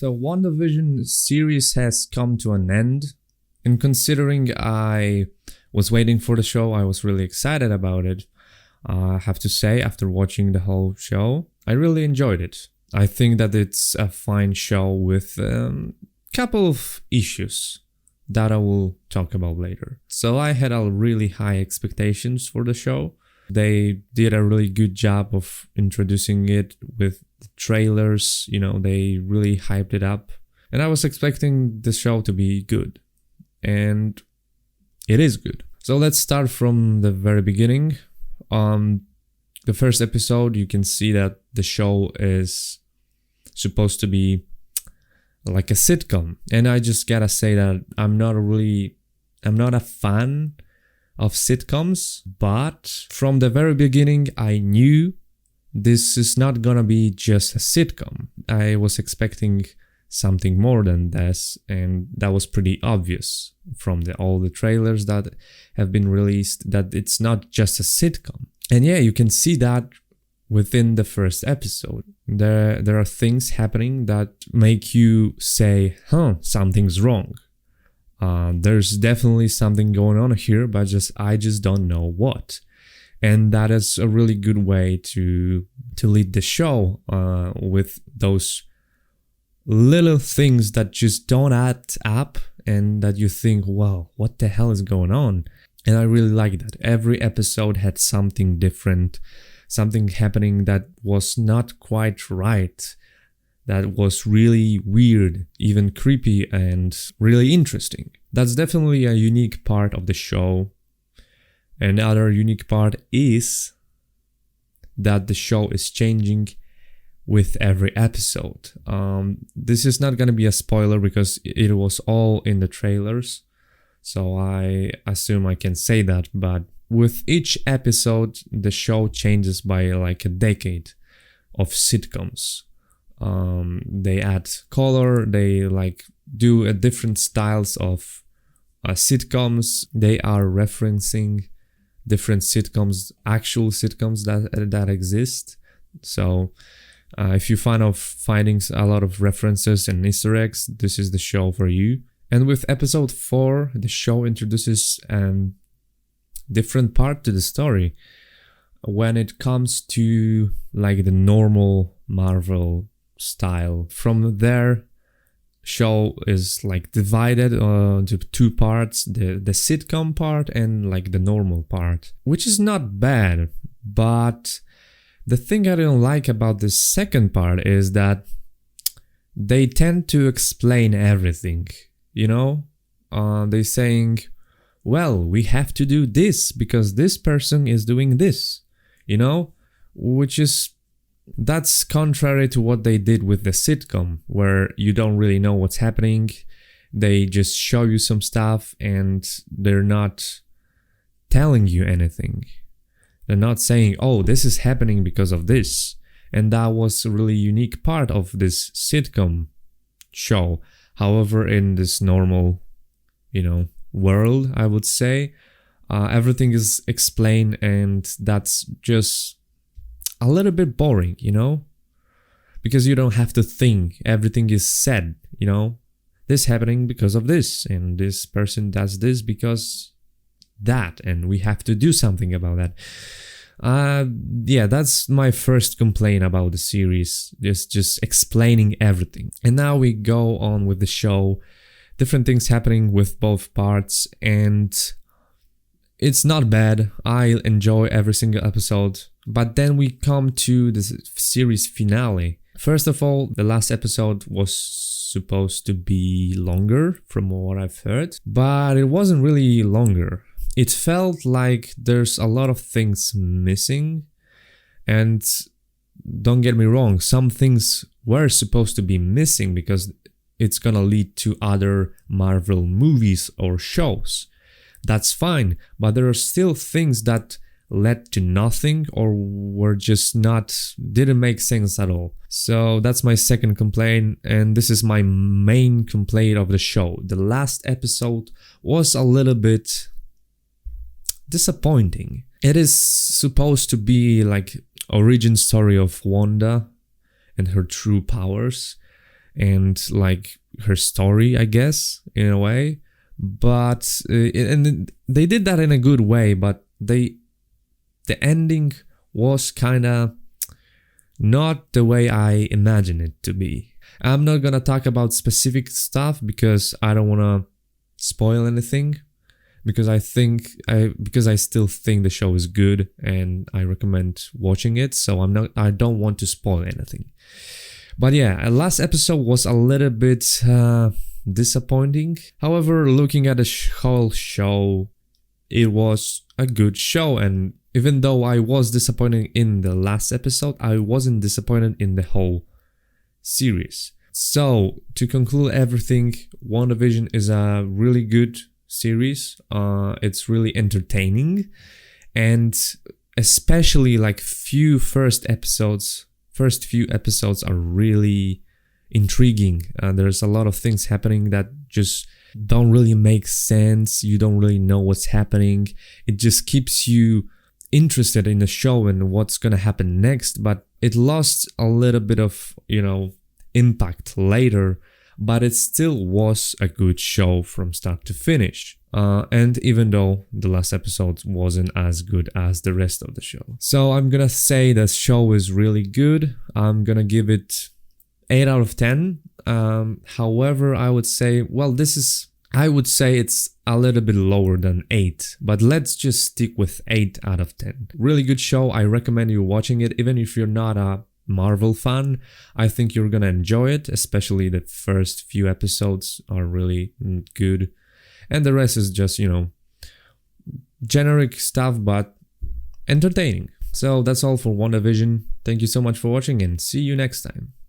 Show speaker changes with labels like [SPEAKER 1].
[SPEAKER 1] So WandaVision series has come to an end, and considering I was waiting for the show, I was really excited about it. I have to say, after watching the whole show, I really enjoyed it. I think that it's a fine show with a couple of issues that I will talk about later. So I had a really high expectations for the show. They did a really good job of introducing it with the trailers, they really hyped it up. And I was expecting the show to be good. And it is good. So let's start from the very beginning. The first episode, you can see that the show is supposed to be like a sitcom. And I just gotta say that I'm not a fan of sitcoms, but from the very beginning, I knew this is not gonna be just a sitcom. I was expecting something more than this, and that was pretty obvious from all the trailers that have been released, that it's not just a sitcom. And yeah, you can see that within the first episode. There are things happening that make you say, something's wrong. There's definitely something going on here, but I just don't know what. And that is a really good way to lead the show with those little things that just don't add up and that you think, wow, what the hell is going on? And I really like that. Every episode had something different, something happening that was not quite right, that was really weird, even creepy, and really interesting. That's definitely a unique part of the show. Another unique part is that the show is changing with every episode. This is not going to be a spoiler because it was all in the trailers, so I assume I can say that, but with each episode, the show changes by like a decade of sitcoms. They add color, they do a different styles of sitcoms. They are referencing different sitcoms, actual sitcoms that exist. So if you finding a lot of references and Easter eggs, this is the show for you. And with episode 4, the show introduces a different part to the story when it comes to the normal Marvel style. From there, show is divided into 2 parts, the sitcom part and the normal part, which is not bad. But the thing I don't like about the second part is that they tend to explain everything, they're saying, well, we have to do this because this person is doing this, that's contrary to what they did with the sitcom, where you don't really know what's happening. They just show you some stuff and they're not telling you anything. They're not saying, oh, this is happening because of this. And that was a really unique part of this sitcom show. However, in this normal, world, I would say, everything is explained, and that's just a little bit boring, because you don't have to think. Everything is said, this happening because of this, and this person does this because that, and we have to do something about that. That's my first complaint about the series, just explaining everything. And now we go on with the show, different things happening with both parts, and it's not bad. I enjoy every single episode. But then we come to the series finale. First of all, the last episode was supposed to be longer from what I've heard, but it wasn't really longer. It felt like there's a lot of things missing, and don't get me wrong, some things were supposed to be missing because it's gonna lead to other Marvel movies or shows. That's fine, but there are still things that led to nothing or were just didn't make sense at all. So that's my second complaint, and this is my main complaint of the show. The last episode was a little bit disappointing. It is supposed to be origin story of Wanda and her true powers, and like her story, I guess, in a way. But and they did that in a good way, but the ending was kind of not the way I imagined it to be. I'm not gonna talk about specific stuff because I don't want to spoil anything, because I still think the show is good and I recommend watching it, so I don't want to spoil anything. But yeah, last episode was a little bit disappointing. However, looking at the whole show, it was a good show, and even though I was disappointed in the last episode, I wasn't disappointed in the whole series. So, to conclude everything, WandaVision is a really good series. It's really entertaining, and especially like first few episodes are really intriguing. There's a lot of things happening that just don't really make sense. You don't really know what's happening. It just keeps you interested in the show and what's gonna happen next, but it lost a little bit of, impact later, but it still was a good show from start to finish. And even though the last episode wasn't as good as the rest of the show. So I'm gonna say the show is really good. I'm gonna give it 8 out of 10. However, I would say it's a little bit lower than 8, but let's just stick with 8 out of 10. Really good show. I recommend you watching it, even if you're not a Marvel fan. I think you're gonna enjoy it, especially the first few episodes are really good, and the rest is just, generic stuff but entertaining. So that's all for WandaVision. Thank you so much for watching and see you next time.